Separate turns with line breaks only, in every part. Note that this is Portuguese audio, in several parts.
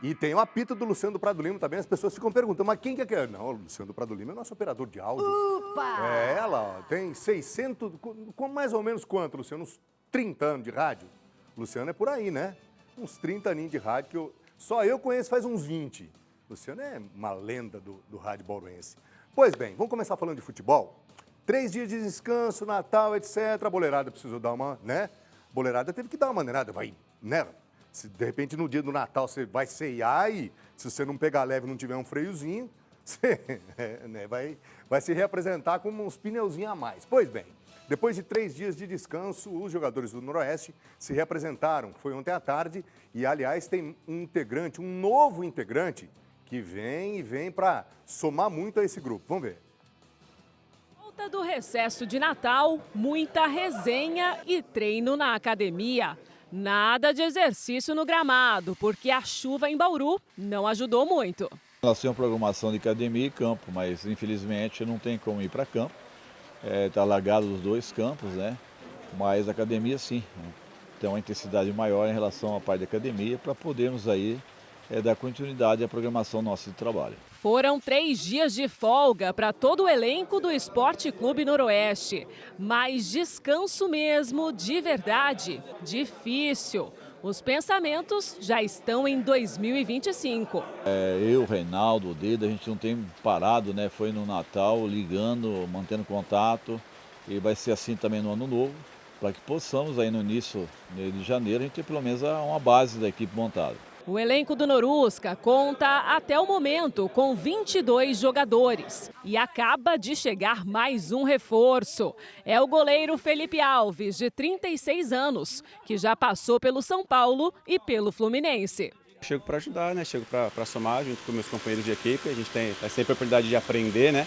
E tem o apito do Luciano do Prado Lima também, as pessoas ficam perguntando, mas quem que é que é? Não, o Luciano do Prado Lima é nosso operador de áudio.
Upa!
É, ela, ó, tem 600, com mais ou menos quanto, Luciano? Uns 30 anos de rádio? Luciano é por aí, né? Uns 30 aninhos de rádio que só eu conheço faz uns 20. Luciano é uma lenda do rádio bauruense. Pois bem, vamos começar falando de futebol? 3 dias de descanso, Natal, etc. A boleirada precisou dar uma, né? A boleirada teve que dar uma maneirada, vai, né? Se de repente no dia do Natal você vai ceiar e se você não pegar leve e não tiver um freiozinho, você né, vai se reapresentar com uns pneuzinhos a mais. Pois bem, depois de 3 dias de descanso, os jogadores do Noroeste se reapresentaram. Foi ontem à tarde e, aliás, tem um integrante, um novo integrante, que vem para somar muito a esse grupo. Vamos ver.
Volta do recesso de Natal, muita resenha e treino na academia. Nada de exercício no gramado, porque a chuva em Bauru não ajudou muito.
Nós temos programação de academia e campo, mas infelizmente não tem como ir para campo. Está alagado os 2 campos, né? Mas a academia sim, tem uma intensidade maior em relação à parte da academia para podermos aí dar continuidade à programação nossa de trabalho.
Foram 3 dias de folga para todo o elenco do Esporte Clube Noroeste. Mas descanso mesmo, de verdade, difícil. Os pensamentos já estão em 2025.
Eu, Reinaldo, o Dedo, a gente não tem parado, né? Foi no Natal, ligando, mantendo contato. E vai ser assim também no Ano Novo, para que possamos aí no início de janeiro a gente ter pelo menos uma base da equipe montada.
O elenco do Norusca conta até o momento com 22 jogadores e acaba de chegar mais um reforço. É o goleiro Felipe Alves, de 36 anos, que já passou pelo São Paulo e pelo Fluminense.
Chego para ajudar, né? Chego para somar junto com meus companheiros de equipe. A gente tem sempre a oportunidade de aprender, né?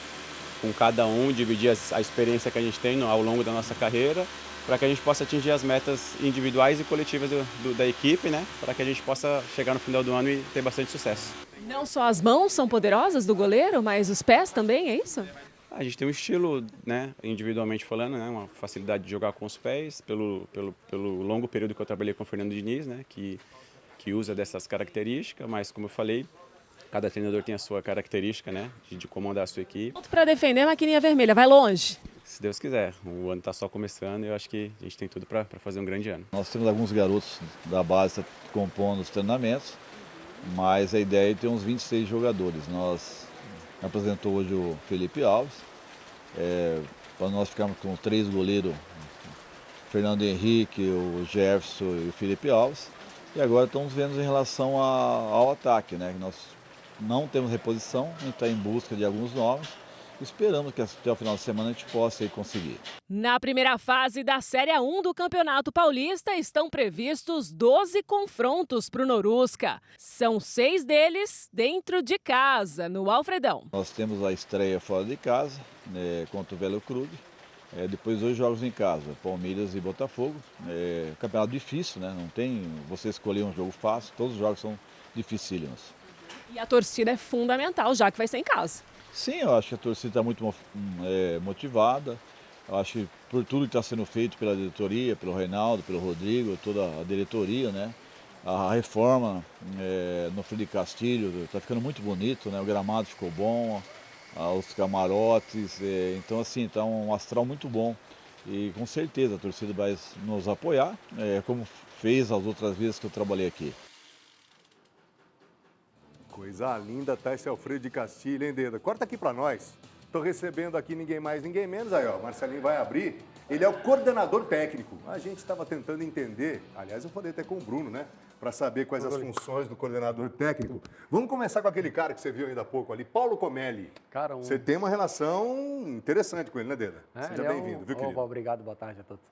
Com cada um, dividir a experiência que a gente tem ao longo da nossa carreira, para que a gente possa atingir as metas individuais e coletivas da equipe, né? Para que a gente possa chegar no final do ano e ter bastante sucesso.
Não só as mãos são poderosas do goleiro, mas os pés também, é isso?
A gente tem um estilo, né, individualmente falando, né, uma facilidade de jogar com os pés, pelo longo período que eu trabalhei com o Fernando Diniz, né, que usa dessas características, mas como eu falei, cada treinador tem a sua característica, né, de comandar a sua equipe.
Para defender a maquininha vermelha, vai longe.
Se Deus quiser, o ano está só começando e eu acho que a gente tem tudo para fazer um grande ano.
Nós temos alguns garotos da base compondo os treinamentos, mas a ideia é ter uns 26 jogadores. Nós apresentou hoje o Felipe Alves, para nós ficarmos com 3 goleiros, Fernando Henrique, o Jefferson e o Felipe Alves. E agora estamos vendo em relação ao ataque, né? Nós não temos reposição, a gente está em busca de alguns novos. Esperamos que até o final de semana a gente possa conseguir.
Na primeira fase da Série A1 do Campeonato Paulista estão previstos 12 confrontos para o Norusca. São 6 deles dentro de casa, no Alfredão.
Nós temos a estreia fora de casa, contra o Velo Clube. Depois 2 jogos em casa, Palmeiras e Botafogo. Campeonato difícil, né? Não tem você escolher um jogo fácil, todos os jogos são dificílimos.
E a torcida é fundamental, já que vai ser em casa.
Sim, eu acho que a torcida está muito motivada. Eu acho que por tudo que está sendo feito pela diretoria, pelo Reinaldo, pelo Rodrigo, toda a diretoria, né? A reforma no Frio de Castilho está ficando muito bonito, né? O gramado ficou bom, os camarotes, então assim, está um astral muito bom. E com certeza a torcida vai nos apoiar, como fez as outras vezes que eu trabalhei aqui.
Coisa linda, tá esse Alfredo de Castilho, hein, Deda? Corta aqui pra nós. Tô recebendo aqui ninguém mais, ninguém menos. Aí, ó, Marcelinho vai abrir. Ele é o coordenador técnico. A gente estava tentando entender, aliás, eu falei até com o Bruno, né? Para saber quais as funções do coordenador técnico. Vamos começar com aquele cara que você viu ainda há pouco ali, Paulo Comelli.
Cara,
Você tem uma relação interessante com ele, né, Deda? Seja bem-vindo, viu, querido?
Obrigado, boa tarde a todos.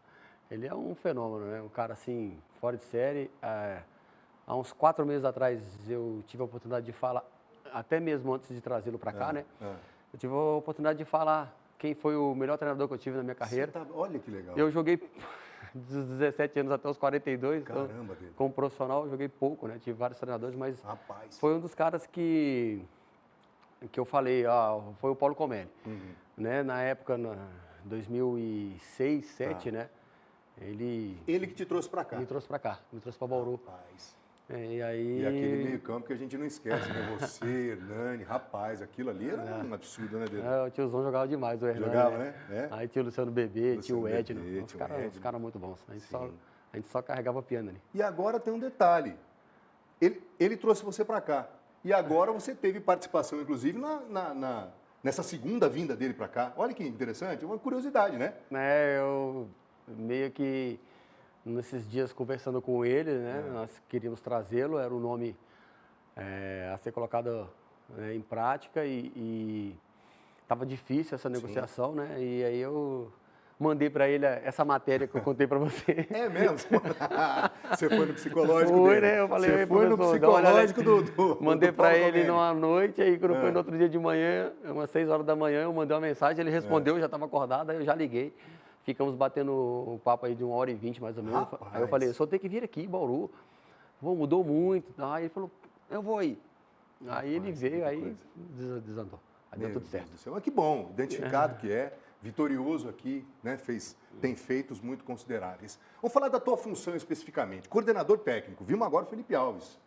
Ele é um fenômeno, né? Um cara, assim, fora de série. Há uns 4 meses atrás eu tive a oportunidade de falar, até mesmo antes de trazê-lo para cá, né? Eu tive a oportunidade de falar quem foi o melhor treinador que eu tive na minha carreira.
Olha que legal.
Eu joguei dos 17 anos até os 42.
Caramba,
então, como profissional, eu joguei pouco, né? Tive vários treinadores, mas
Rapaz.
foi um dos caras que eu falei, foi o Paulo Comelli. Né? Na época, 2006, 2007, né?
Ele que te trouxe para cá.
Me trouxe para cá, me trouxe para Bauru.
Rapaz.
E aí...
E aquele meio campo que a gente não esquece, né? Você, Hernani, rapaz, aquilo ali era um absurdo, né, Dedo?
O tiozão jogava demais, o Hernani.
Jogava, né? É.
Aí tinha o Luciano Bebê, tinha o
Luciano
Edno.
Bebê,
Os
tinha o Edno.
caras muito bons. A gente só carregava piano ali.
E agora tem um detalhe. Ele trouxe você para cá. E agora você teve participação, inclusive, nessa segunda vinda dele para cá. Olha que interessante, uma curiosidade, né?
Eu meio que, nesses dias conversando com ele, né, nós queríamos trazê-lo, era o nome a ser colocado em prática e estava difícil essa negociação, né? E aí eu mandei para ele essa matéria que eu contei para você.
É mesmo? Você foi no psicológico
Foi,
dele?
né? Eu falei,
você foi no
professor, dá uma olhada
psicológico do
Mandei
do
para
Paulo
ele
Domênico.
numa noite, aí quando foi no outro dia de manhã, umas 6 horas da manhã, eu mandei uma mensagem, ele respondeu, eu já estava acordado, aí eu já liguei. Ficamos batendo um papo aí de 1h20 mais ou menos.
Rapaz.
Aí eu falei, só tem que vir aqui, Bauru. Pô, mudou muito. Aí ele falou, eu vou aí. Aí ele veio, aí desandou. Aí deu tudo certo.
Deus do céu. Mas que bom, identificado que é, vitorioso aqui, né? Tem feitos muito consideráveis. Vamos falar da tua função especificamente. Coordenador técnico, vimos agora o Felipe Alves.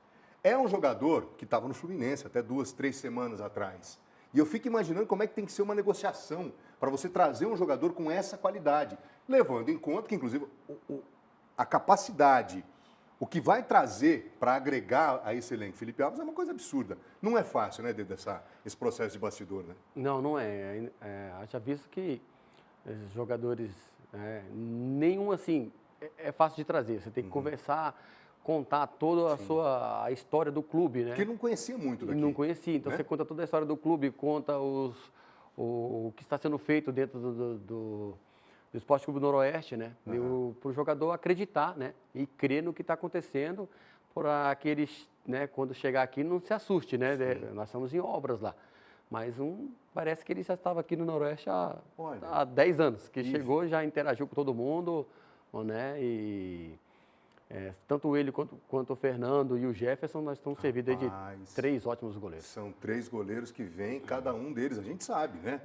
É um jogador que estava no Fluminense até 2, 3 semanas atrás. E eu fico imaginando como é que tem que ser uma negociação para você trazer um jogador com essa qualidade, levando em conta que, inclusive, a capacidade, o que vai trazer para agregar a esse elenco Felipe Alves é uma coisa absurda. Não é fácil, né, dentro esse processo de bastidor, né?
Não é. Haja visto que esses jogadores, nenhum assim, é fácil de trazer. Você tem que conversar, contar toda a história do clube, né?
Porque não conhecia muito daqui.
Não conhecia. Então,
né?
você conta toda a história do clube, conta o que está sendo feito dentro do Esporte Clube Noroeste, né? Para o jogador acreditar, né? E crer no que está acontecendo, para que eles, né, quando chegar aqui, não se assuste, né? Nós estamos em obras lá. Mas parece que ele já estava aqui no Noroeste há 10 anos, que chegou, já interagiu com todo mundo, né? E tanto ele quanto o Fernando e o Jefferson, nós estamos servidos aí de 3 ótimos goleiros.
São 3 goleiros que vêm, cada um deles, a gente sabe, né?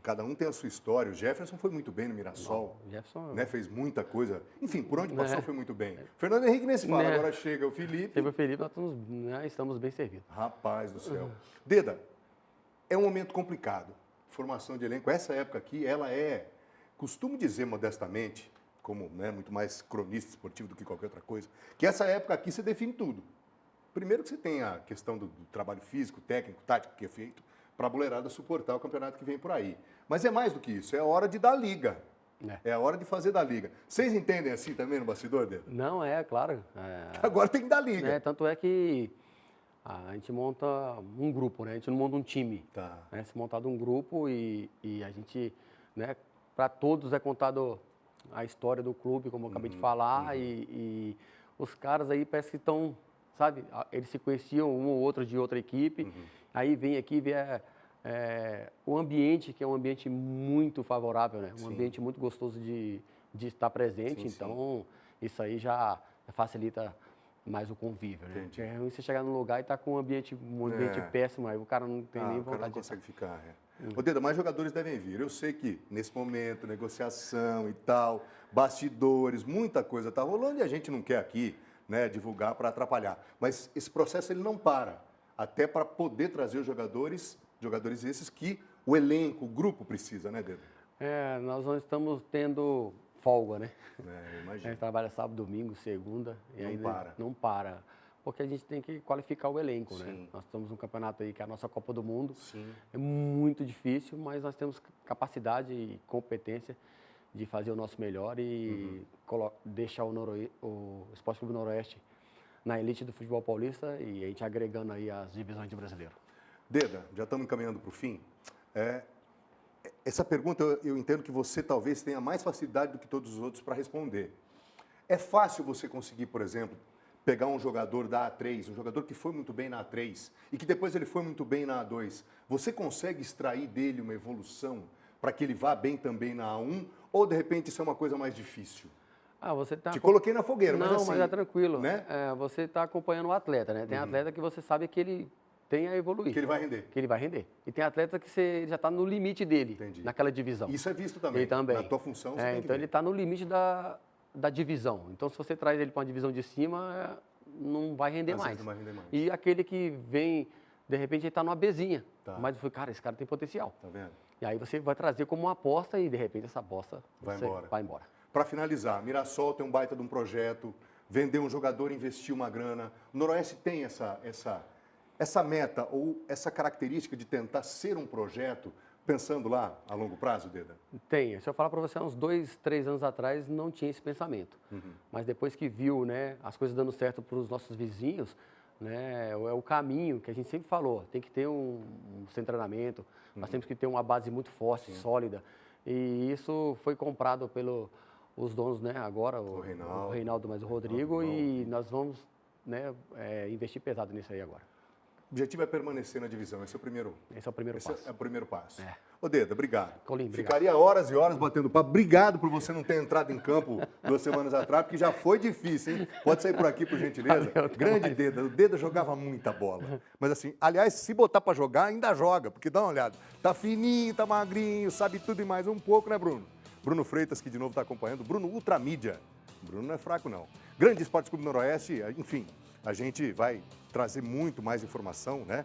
Cada um tem a sua história. O Jefferson foi muito bem no Mirassol,
O Jefferson...
né? Fez muita coisa. Enfim, por onde passou foi muito bem. Fernando Henrique nem se fala, agora chega o Felipe.
Teve o Felipe, nós estamos bem servidos.
Rapaz do céu. Deda, é um momento complicado. Formação de elenco, essa época aqui, ela costumo dizer modestamente, como muito mais cronista esportivo do que qualquer outra coisa, que essa época aqui você define tudo. Primeiro que você tem a questão do trabalho físico, técnico, tático que é feito para a boleirada suportar o campeonato que vem por aí. Mas é mais do que isso, é a hora de dar liga. É a hora de fazer da liga. Vocês entendem assim também no bastidor, Deda?
Não, claro.
Agora tem que dar liga.
Tanto é que a gente monta um grupo, né? A gente não monta um time.
Tá.
Se montado um grupo e a gente, né? Para todos é contado a história do clube, como eu acabei de falar, e os caras aí parece que estão, sabe, eles se conheciam um ou outro de outra equipe, aí vem aqui ver o ambiente, que é um ambiente muito favorável, né? Um ambiente muito gostoso de estar presente, então isso aí já facilita mais o convívio, né? É ruim você chegar num lugar e estar com um ambiente péssimo, aí o cara não tem nem
O cara
vontade
não
de
consegue ficar. Ô, Deda, mais jogadores devem vir. Eu sei que nesse momento, negociação e tal, bastidores, muita coisa está rolando e a gente não quer aqui, né, divulgar para atrapalhar. Mas esse processo ele não para, até para poder trazer os jogadores esses que o elenco, o grupo precisa, né, Deda?
Nós não estamos tendo folga, né?
Imagina.
A gente trabalha sábado, domingo, segunda e
Não
aí
para.
não para. Porque a gente tem que qualificar o elenco, né? Nós estamos num campeonato aí que é a nossa Copa do Mundo. É muito difícil, mas nós temos capacidade e competência de fazer o nosso melhor e deixar o Esporte Clube Noroeste na elite do futebol paulista e a gente agregando aí as divisões de brasileiro.
Deda, já estamos encaminhando para o fim. Essa pergunta eu entendo que você talvez tenha mais facilidade do que todos os outros para responder. É fácil você conseguir, por exemplo, pegar um jogador da A3, um jogador que foi muito bem na A3 e que depois ele foi muito bem na A2. Você consegue extrair dele uma evolução para que ele vá bem também na A1? Ou, de repente, isso é uma coisa mais difícil?
Você tá
Te coloquei na fogueira, mas assim...
Não, mas é tranquilo.
Né?
Você está acompanhando o atleta, né? Tem atleta que você sabe que ele tem a evoluir.
Que ele vai render.
Que ele vai render. E tem atleta que você já está no limite dele, naquela divisão.
Isso é visto também.
Ele também.
Na tua função, você tem que
então
ver.
ele está no limite da divisão. Então, se você traz ele para uma divisão de cima, não vai render
Às
mais.
vezes não vai render mais.
E aquele que vem, de repente, ele está numa bezinha.
Tá.
Mas eu falei, cara, esse cara tem potencial.
Tá vendo?
E aí você vai trazer como uma aposta e, de repente, essa aposta
Vai
você
embora.
vai embora.
Para finalizar, Mirassol tem um baita de um projeto, vender um jogador, investir uma grana. O Noroeste tem essa meta ou essa característica de tentar ser um projeto, pensando lá a longo prazo, Deda?
Tem. Se eu falar para você, há uns 2, 3 anos atrás, não tinha esse pensamento. Mas depois que viu, né, as coisas dando certo para os nossos vizinhos, né, é o caminho que a gente sempre falou. Tem que ter um treinamento, nós temos que ter uma base muito forte, sólida. E isso foi comprado pelos donos, né, agora, o Reinaldo, mas o Rodrigo, e nós vamos, né, investir pesado nisso aí agora.
O objetivo é permanecer na divisão, esse é o primeiro
passo.
É o primeiro passo.
É.
Ô, Deda, obrigado.
Colim, obrigado.
Ficaria horas e horas batendo papo. Obrigado por você não ter entrado em campo 2 semanas atrás, porque já foi difícil, hein? Pode sair por aqui, por gentileza.
Valeu,
Grande
mais.
Deda. O Deda jogava muita bola. Mas assim, aliás, se botar pra jogar, ainda joga, porque dá uma olhada. Tá fininho, tá magrinho, sabe tudo e mais um pouco, né, Bruno? Bruno Freitas, que de novo tá acompanhando. Bruno Ultramídia. Bruno não é fraco, não. Grande Esporte Clube Noroeste, enfim, a gente vai trazer muito mais informação, né?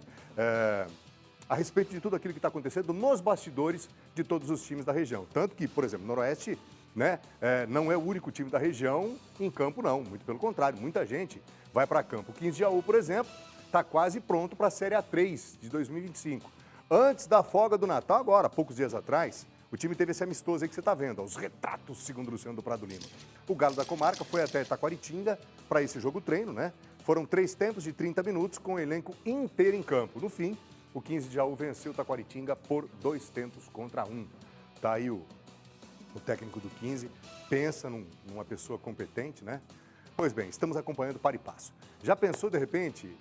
A respeito de tudo aquilo que está acontecendo nos bastidores de todos os times da região. Tanto que, por exemplo, o Noroeste, né, não é o único time da região em campo, não. Muito pelo contrário, muita gente vai para campo. O 15 de Jaú, por exemplo, está quase pronto para a Série A3 de 2025. Antes da folga do Natal, agora, poucos dias atrás, o time teve esse amistoso aí que você está vendo, os retratos, segundo o Luciano do Prado Lima. O Galo da Comarca foi até Taquaritinga para esse jogo treino, né? Foram 3 tempos de 30 minutos com o elenco inteiro em campo. No fim, o 15 de Jaú venceu o Taquaritinga por 2 tempos contra 1. Tá aí o técnico do 15, pensa numa pessoa competente, né? Pois bem, estamos acompanhando para e passo. Já pensou, de repente,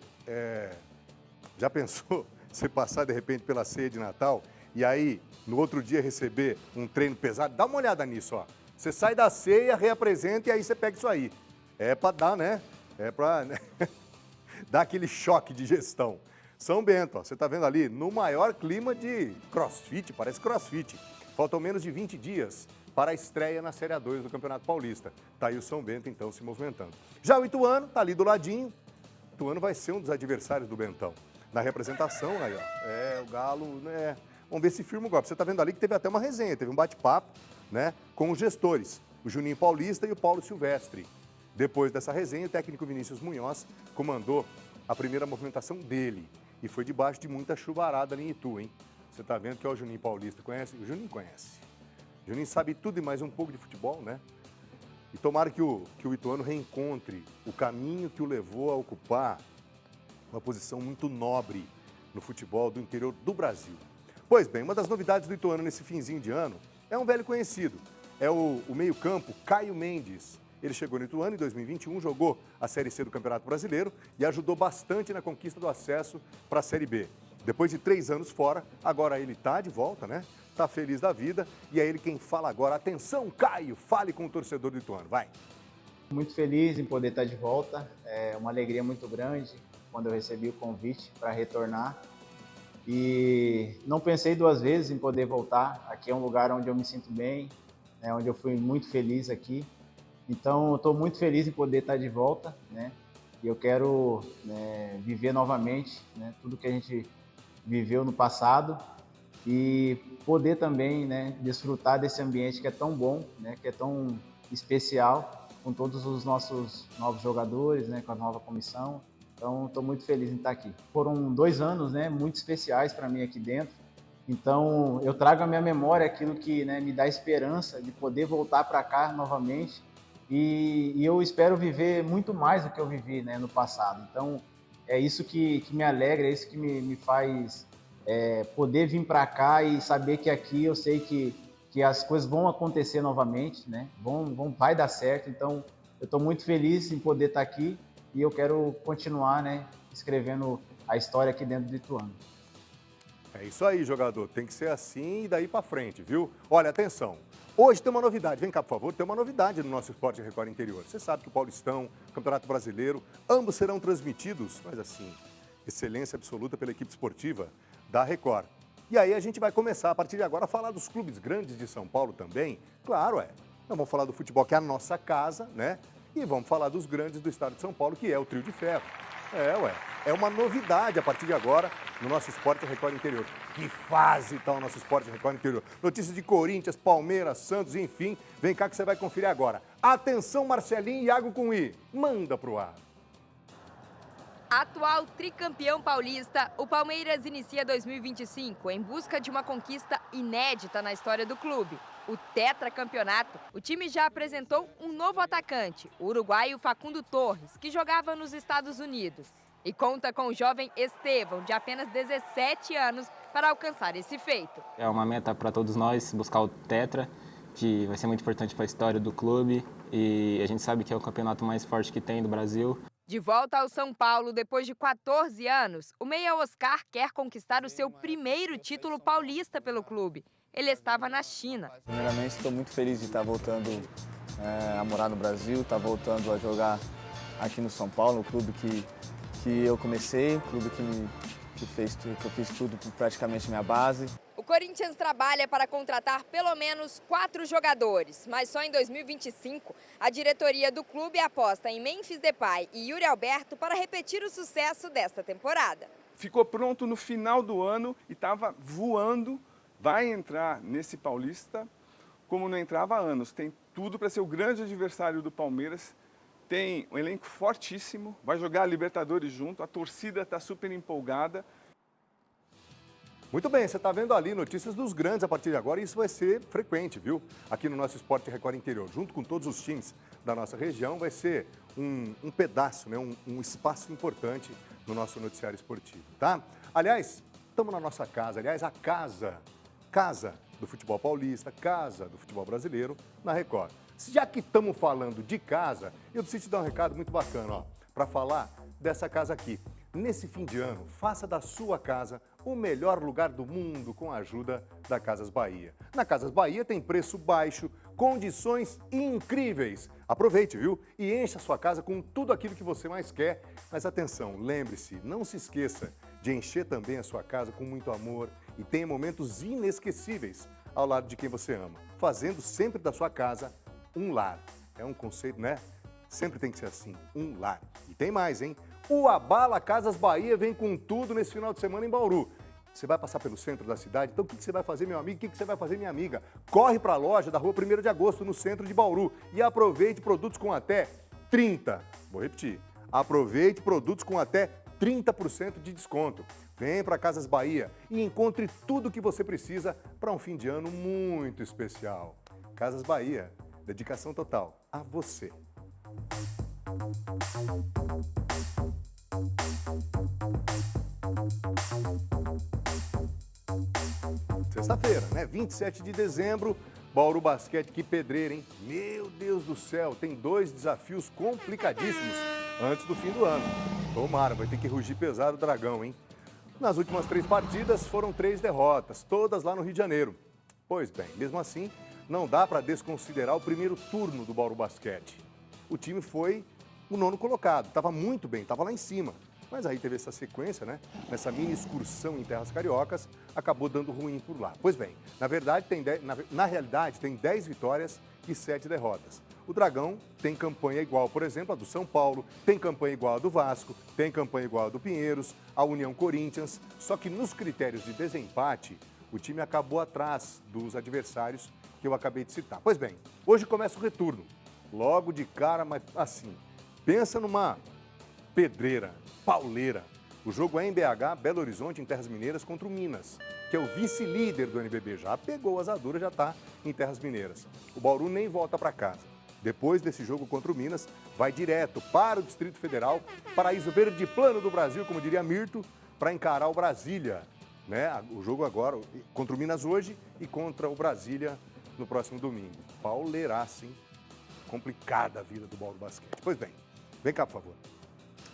você passar, de repente, pela ceia de Natal e aí, no outro dia, receber um treino pesado? Dá uma olhada nisso, ó. Você sai da ceia, reapresenta e aí você pega isso aí. É para dar, né? É para dar aquele choque de gestão. São Bento, ó, você está vendo ali, no maior clima de crossfit, parece crossfit. Faltam menos de 20 dias para a estreia na Série A2 do Campeonato Paulista. Está aí o São Bento, então, se movimentando. Já o Ituano está ali do ladinho. O Ituano vai ser um dos adversários do Bentão. Na representação, aí, ó, o Galo, né? Vamos ver se firma o golpe. Você está vendo ali que teve até uma resenha, teve um bate-papo, né, com os gestores, o Juninho Paulista e o Paulo Silvestre. Depois dessa resenha, o técnico Vinícius Munhoz comandou a primeira movimentação dele. E foi debaixo de muita chuvarada ali em Itu, hein? Você está vendo que é o Juninho Paulista. Conhece? O Juninho conhece. O Juninho sabe tudo e mais um pouco de futebol, né? E tomara que o Ituano reencontre o caminho que o levou a ocupar uma posição muito nobre no futebol do interior do Brasil. Pois bem, uma das novidades do Ituano nesse finzinho de ano é um velho conhecido. É o meio-campo Caio Mendes. Ele chegou no Ituano em 2021, jogou a Série C do Campeonato Brasileiro e ajudou bastante na conquista do acesso para a Série B. Depois de 3 anos fora, agora ele está de volta, né? Está feliz da vida e é ele quem fala agora. Atenção, Caio, fale com o torcedor do Ituano, vai.
Muito feliz em poder estar de volta, é uma alegria muito grande quando eu recebi o convite para retornar. E não pensei 2 vezes em poder voltar. Aqui é um lugar onde eu me sinto bem, onde eu fui muito feliz aqui. Então, estou muito feliz em poder estar de volta, né? E eu quero viver novamente, né, tudo que a gente viveu no passado e poder também, né, desfrutar desse ambiente que é tão bom, né, que é tão especial, com todos os nossos novos jogadores, né, com a nova comissão. Então, estou muito feliz em estar aqui. Foram 2 anos, né, muito especiais para mim aqui dentro. Então, eu trago à minha memória aquilo que, né, me dá esperança de poder voltar para cá novamente. E eu espero viver muito mais do que eu vivi, né, no passado. Então, é isso que me alegra, é isso que me faz poder vir para cá e saber que aqui eu sei que as coisas vão acontecer novamente, né? Vai dar certo. Então, eu estou muito feliz em poder estar aqui e eu quero continuar, né, escrevendo a história aqui dentro do Ituano.
É isso aí, jogador. Tem que ser assim e daí para frente, viu? Olha, atenção. Hoje tem uma novidade. Vem cá, por favor. Tem uma novidade no nosso Esporte Record Interior. Você sabe que o Paulistão, o Campeonato Brasileiro, ambos serão transmitidos, mas assim, excelência absoluta pela equipe esportiva da Record. E aí a gente vai começar, a partir de agora, a falar dos clubes grandes de São Paulo também. Claro, nós vamos falar do futebol, que é a nossa casa, né? E vamos falar dos grandes do estado de São Paulo, que é o Trio de Ferro. É uma novidade a partir de agora no nosso Esporte Record Interior. Que fase está o nosso Esporte Record Interior? Notícias de Corinthians, Palmeiras, Santos, enfim. Vem cá que você vai conferir agora. Atenção, Marcelinho e Iago com I. Manda pro ar.
Atual tricampeão paulista, o Palmeiras inicia 2025 em busca de uma conquista inédita na história do clube, o tetracampeonato. O time já apresentou um novo atacante, o uruguaio Facundo Torres, que jogava nos Estados Unidos. E conta com o jovem Estevão, de apenas 17 anos, para alcançar esse feito.
É uma meta para todos nós buscar o tetra, que vai ser muito importante para a história do clube. E a gente sabe que é o campeonato mais forte que tem do Brasil.
De volta ao São Paulo, depois de 14 anos, o meia Oscar quer conquistar o seu primeiro título paulista pelo clube. Ele estava na China.
Primeiramente, estou muito feliz de estar voltando a morar no Brasil, estar voltando a jogar aqui no São Paulo, o clube que eu comecei, o clube que eu fiz tudo praticamente minha base.
O Corinthians trabalha para contratar pelo menos 4 jogadores, mas só em 2025 a diretoria do clube aposta em Memphis Depay e Yuri Alberto para repetir o sucesso desta temporada.
Ficou pronto no final do ano e estava voando, vai entrar nesse Paulista como não entrava há anos. Tem tudo para ser o grande adversário do Palmeiras, tem um elenco fortíssimo, vai jogar a Libertadores junto, a torcida está super empolgada.
Muito bem, você está vendo ali notícias dos grandes a partir de agora e isso vai ser frequente, viu? Aqui no nosso Esporte Record Interior, junto com todos os times da nossa região, vai ser um pedaço, né? um espaço importante no nosso noticiário esportivo, tá? Aliás, estamos na nossa casa, a casa do futebol paulista, casa do futebol brasileiro na Record. Já que estamos falando de casa, eu preciso te dar um recado muito bacana, para falar dessa casa aqui. Nesse fim de ano, faça da sua casa o melhor lugar do mundo com a ajuda da Casas Bahia. Na Casas Bahia tem preço baixo, condições incríveis. Aproveite, viu? E encha a sua casa com tudo aquilo que você mais quer. Mas atenção, lembre-se, não se esqueça de encher também a sua casa com muito amor e tenha momentos inesquecíveis ao lado de quem você ama, fazendo sempre da sua casa um lar. É um conceito, né? Sempre tem que ser assim, um lar. E tem mais, hein? O Abala Casas Bahia vem com tudo nesse final de semana em Bauru. Você vai passar pelo centro da cidade, então o que você vai fazer, meu amigo? O que você vai fazer, minha amiga? Corre para a loja da rua 1º de agosto, no centro de Bauru, e aproveite produtos com até 30%. Vou repetir. Aproveite produtos com até 30% de desconto. Vem para Casas Bahia e encontre tudo o que você precisa para um fim de ano muito especial. Casas Bahia, dedicação total a você. Sexta-feira, né? 27 de dezembro, Bauru Basquete, que pedreira, hein? Meu Deus do céu, tem 2 desafios complicadíssimos antes do fim do ano. Tomara, vai ter que rugir pesado o Dragão, hein? Nas últimas 3 partidas foram 3 derrotas, todas lá no Rio de Janeiro. Pois bem, mesmo assim, não dá para desconsiderar o primeiro turno do Bauru Basquete. O time foi o 9º colocado, estava muito bem, estava lá em cima. Mas aí teve essa sequência, né? Nessa mini excursão em terras cariocas, acabou dando ruim por lá. Pois bem, na realidade tem 10 vitórias e 7 derrotas. O Dragão tem campanha igual, por exemplo, a do São Paulo, tem campanha igual a do Vasco, tem campanha igual a do Pinheiros, a União Corinthians. Só que nos critérios de desempate, o time acabou atrás dos adversários que eu acabei de citar. Pois bem, hoje começa o retorno. Logo de cara, mas assim, pensa numa pedreira, pauleira. O jogo é em BH, Belo Horizonte, em Terras Mineiras, contra o Minas, que é o vice-líder do NBB. Já pegou as asaduras, já está em Terras Mineiras. O Bauru nem volta para casa. Depois desse jogo contra o Minas, vai direto para o Distrito Federal, paraíso verde plano do Brasil, como diria Mirto, para encarar o Brasília. Né? O jogo agora contra o Minas hoje e contra o Brasília no próximo domingo. Pauleiraça, hein? Complicada a vida do Bauru Basquete. Pois bem, vem cá, por favor.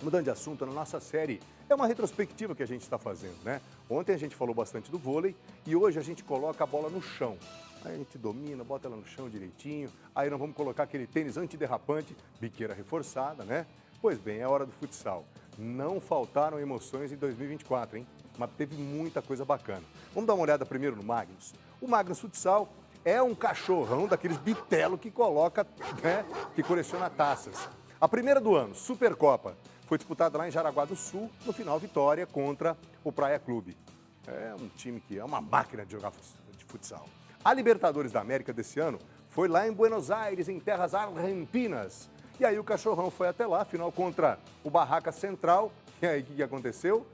Mudando de assunto, na nossa série, é uma retrospectiva que a gente está fazendo, né? Ontem a gente falou bastante do vôlei e hoje a gente coloca a bola no chão. Aí a gente domina, bota ela no chão direitinho, aí nós vamos colocar aquele tênis antiderrapante, biqueira reforçada, né? Pois bem, é hora do futsal. Não faltaram emoções em 2024, hein? Mas teve muita coisa bacana. Vamos dar uma olhada primeiro no Magnus. O Magnus Futsal é um cachorrão daqueles bitelo que coloca, né? Que coleciona taças. A primeira do ano, Supercopa, foi disputada lá em Jaraguá do Sul, no final vitória contra o Praia Clube. É um time que é uma máquina de jogar de futsal. A Libertadores da América desse ano foi lá em Buenos Aires, em terras argentinas. E aí o Cachorrão foi até lá, final contra o Barraca Central. E aí o que aconteceu?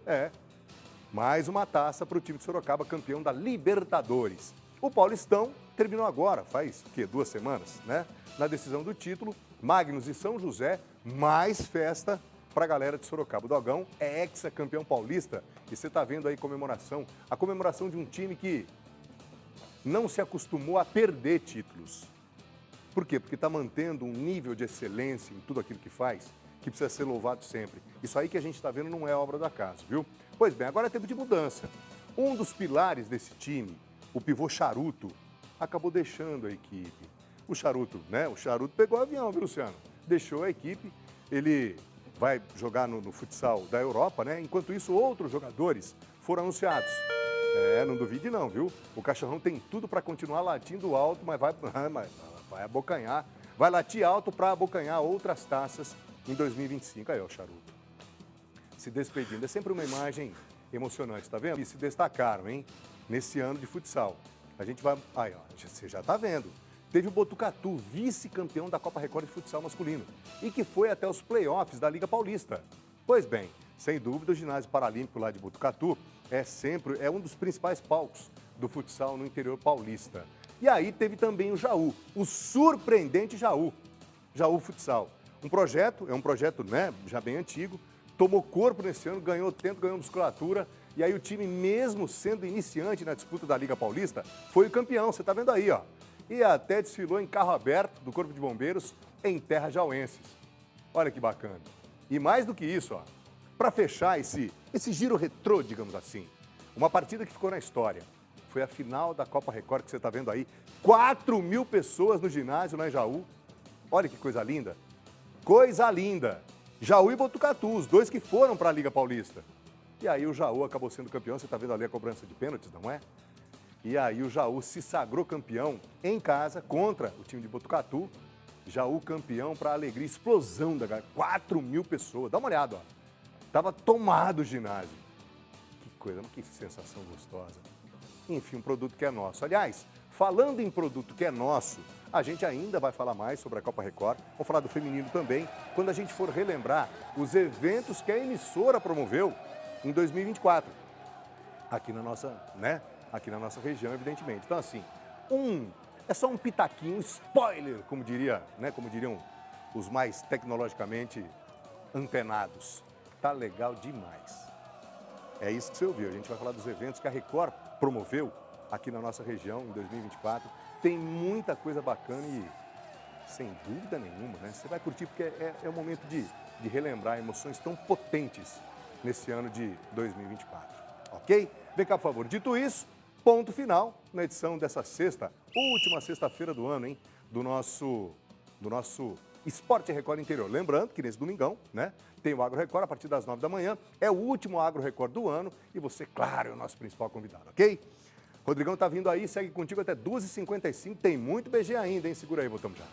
Mais uma taça para o time de Sorocaba, campeão da Libertadores. O Paulistão terminou agora, faz, 2 semanas, né? Na decisão do título, Magnus e São José, mais festa para a galera de Sorocaba. O Dogão é ex-campeão paulista e você está vendo aí a comemoração de um time que não se acostumou a perder títulos. Por quê? Porque está mantendo um nível de excelência em tudo aquilo que faz, que precisa ser louvado sempre. Isso aí que a gente está vendo não é obra do acaso, viu? Pois bem, agora é tempo de mudança. Um dos pilares desse time, o pivô Charuto, acabou deixando a equipe. O Charuto, né? O Charuto pegou o avião, viu, Luciano? Deixou a equipe, ele vai jogar no futsal da Europa, né? Enquanto isso, outros jogadores foram anunciados. Não duvide não, viu? O Cachorrão tem tudo para continuar latindo alto, mas vai abocanhar. Vai latir alto para abocanhar outras taças em 2025. Aí, ó, o Charuto. Se despedindo. É sempre uma imagem emocionante, tá vendo? E se destacaram, hein? Nesse ano de futsal. A gente vai... Aí, ó, você já tá vendo. Teve o Botucatu, vice-campeão da Copa Record de futsal masculino. E que foi até os playoffs da Liga Paulista. Pois bem, sem dúvida, o ginásio paralímpico lá de Botucatu é um dos principais palcos do futsal no interior paulista. E aí teve também o Jaú, o surpreendente Jaú Futsal. É um projeto, né, já bem antigo, tomou corpo nesse ano, ganhou tempo, ganhou musculatura, e aí o time, mesmo sendo iniciante na disputa da Liga Paulista, foi o campeão, você está vendo aí, ó. E até desfilou em carro aberto do Corpo de Bombeiros em terras jauenses. Olha que bacana. E mais do que isso, ó, para fechar esse giro retrô, digamos assim, uma partida que ficou na história. Foi a final da Copa Record que você está vendo aí. 4.000 pessoas no ginásio lá em Jaú. Olha que coisa linda. Coisa linda. Jaú e Botucatu, os dois que foram para a Liga Paulista. E aí o Jaú acabou sendo campeão. Você está vendo ali a cobrança de pênaltis, não é? E aí o Jaú se sagrou campeão em casa contra o time de Botucatu. Jaú campeão para alegria, explosão da galera. 4.000 pessoas. Dá uma olhada, ó. Tava tomado o ginásio. Que coisa, que sensação gostosa. Enfim, um produto que é nosso. Aliás, falando em produto que é nosso, a gente ainda vai falar mais sobre a Copa Record. Vamos falar do feminino também, quando a gente for relembrar os eventos que a emissora promoveu em 2024. Aqui na nossa, né? Aqui na nossa região, evidentemente. Então, assim, é só um pitaquinho, um spoiler, como diriam os mais tecnologicamente antenados. Tá legal demais. É isso que você ouviu. A gente vai falar dos eventos que a Record promoveu aqui na nossa região em 2024. Tem muita coisa bacana e, sem dúvida nenhuma, né? Você vai curtir porque é um momento de relembrar emoções tão potentes nesse ano de 2024. Ok? Vem cá, por favor. Dito isso, ponto final na edição dessa última sexta-feira do ano, hein? Do nosso Esporte Record Interior. Lembrando que nesse domingão, né? Tem o Agro Record a partir das 9 da manhã. É o último Agro Record do ano e você, claro, é o nosso principal convidado, ok? Rodrigão tá vindo aí, segue contigo até 2h55. Tem muito BG ainda, hein? Segura aí, voltamos já.